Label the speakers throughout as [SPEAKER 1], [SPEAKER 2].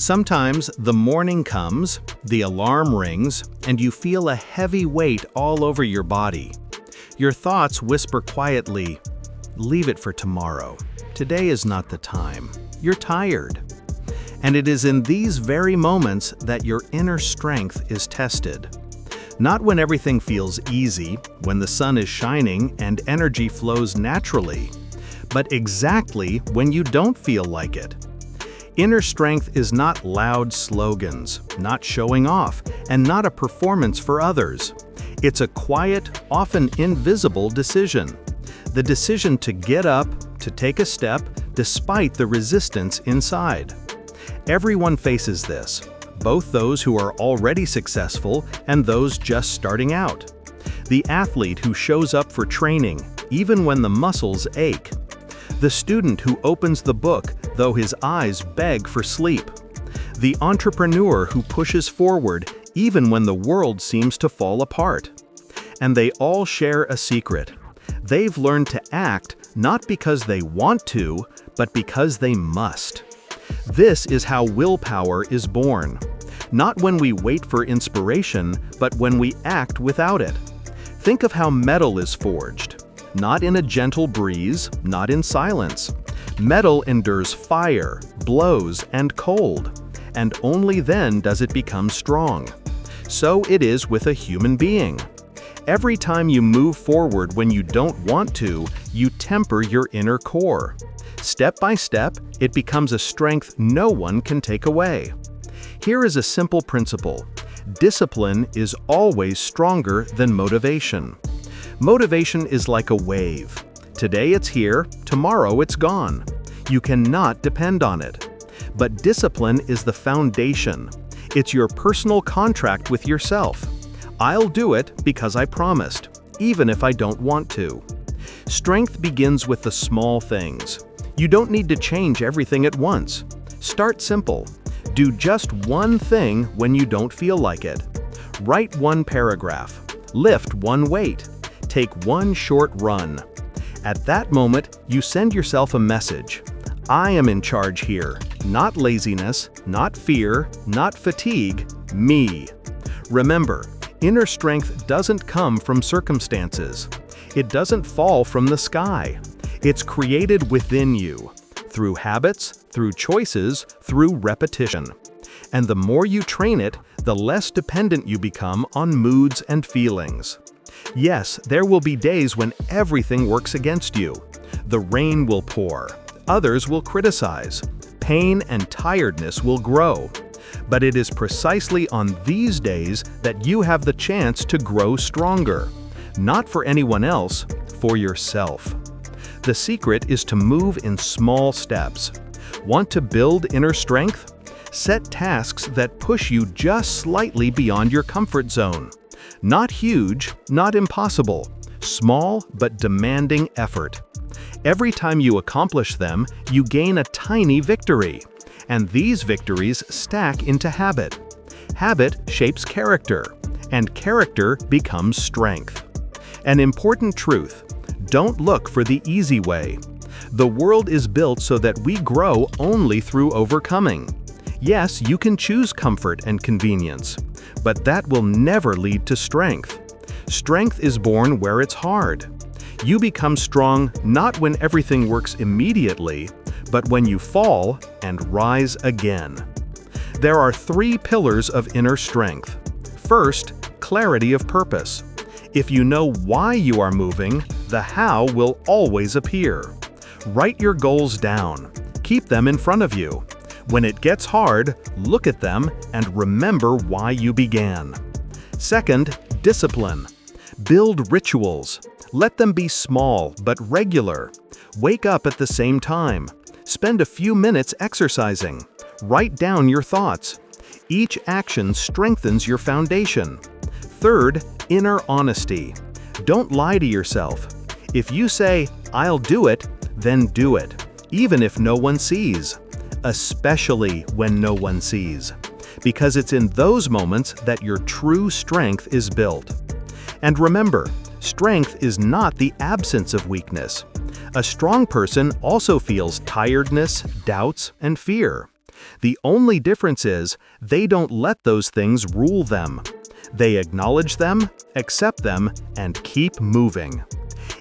[SPEAKER 1] Sometimes the morning comes, the alarm rings, and you feel a heavy weight all over your body. Your thoughts whisper quietly, "Leave it for tomorrow. Today is not the time. You're tired." And it is in these very moments that your inner strength is tested. Not when everything feels easy, when the sun is shining and energy flows naturally, but exactly when you don't feel like it. Inner strength is not loud slogans, not showing off, and not a performance for others. It's a quiet, often invisible decision. The decision to get up, to take a step, despite the resistance inside. Everyone faces this, both those who are already successful and those just starting out. The athlete who shows up for training, even when the muscles ache. The student who opens the book, though his eyes beg for sleep. The entrepreneur who pushes forward, even when the world seems to fall apart. And they all share a secret. They've learned to act not because they want to, but because they must. This is how willpower is born. Not when we wait for inspiration, but when we act without it. Think of how metal is forged. Not in a gentle breeze, not in silence. Metal endures fire, blows, and cold, and only then does it become strong. So it is with a human being. Every time you move forward when you don't want to, you temper your inner core. Step by step, it becomes a strength no one can take away. Here is a simple principle. Discipline is always stronger than motivation. Motivation is like a wave. Today it's here, tomorrow it's gone. You cannot depend on it. But discipline is the foundation. It's your personal contract with yourself. I'll do it because I promised, even if I don't want to. Strength begins with the small things. You don't need to change everything at once. Start simple. Do just one thing when you don't feel like it. Write one paragraph. Lift one weight. Take one short run. At that moment, you send yourself a message. I am in charge here. Not laziness, not fear, not fatigue, me. Remember, inner strength doesn't come from circumstances. It doesn't fall from the sky. It's created within you, through habits, through choices, through repetition. And the more you train it, the less dependent you become on moods and feelings. Yes, there will be days when everything works against you. The rain will pour. Others will criticize. Pain and tiredness will grow. But it is precisely on these days that you have the chance to grow stronger. Not for anyone else, for yourself. The secret is to move in small steps. Want to build inner strength? Set tasks that push you just slightly beyond your comfort zone. Not huge, not impossible. Small but demanding effort. Every time you accomplish them, you gain a tiny victory. And these victories stack into habit. Habit shapes character, and character becomes strength. An important truth: don't look for the easy way. The world is built so that we grow only through overcoming. Yes, you can choose comfort and convenience, but that will never lead to strength. Strength is born where it's hard. You become strong not when everything works immediately, but when you fall and rise again. There are 3 pillars of inner strength. First, clarity of purpose. If you know why you are moving, the how will always appear. Write your goals down. Keep them in front of you. When it gets hard, look at them and remember why you began. Second, discipline. Build rituals. Let them be small but regular. Wake up at the same time. Spend a few minutes exercising. Write down your thoughts. Each action strengthens your foundation. Third, inner honesty. Don't lie to yourself. If you say, "I'll do it," then do it, even if no one sees. Especially when no one sees. Because it's in those moments that your true strength is built. And remember, strength is not the absence of weakness. A strong person also feels tiredness, doubts, and fear. The only difference is they don't let those things rule them. They acknowledge them, accept them, and keep moving.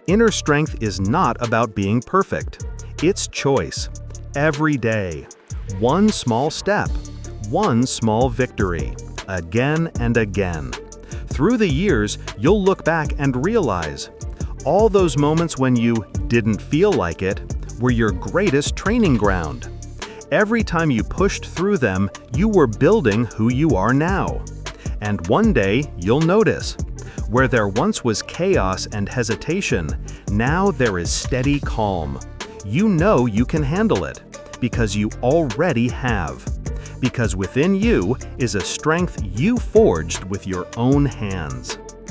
[SPEAKER 1] Inner strength is not about being perfect. It's choice. Every day. One small step. One small victory. Again and again. Through the years, you'll look back and realize all those moments when you didn't feel like it were your greatest training ground. Every time you pushed through them, you were building who you are now. And one day, you'll notice, where there once was chaos and hesitation, now there is steady calm. You know you can handle it, because you already have. Because within you is a strength you forged with your own hands.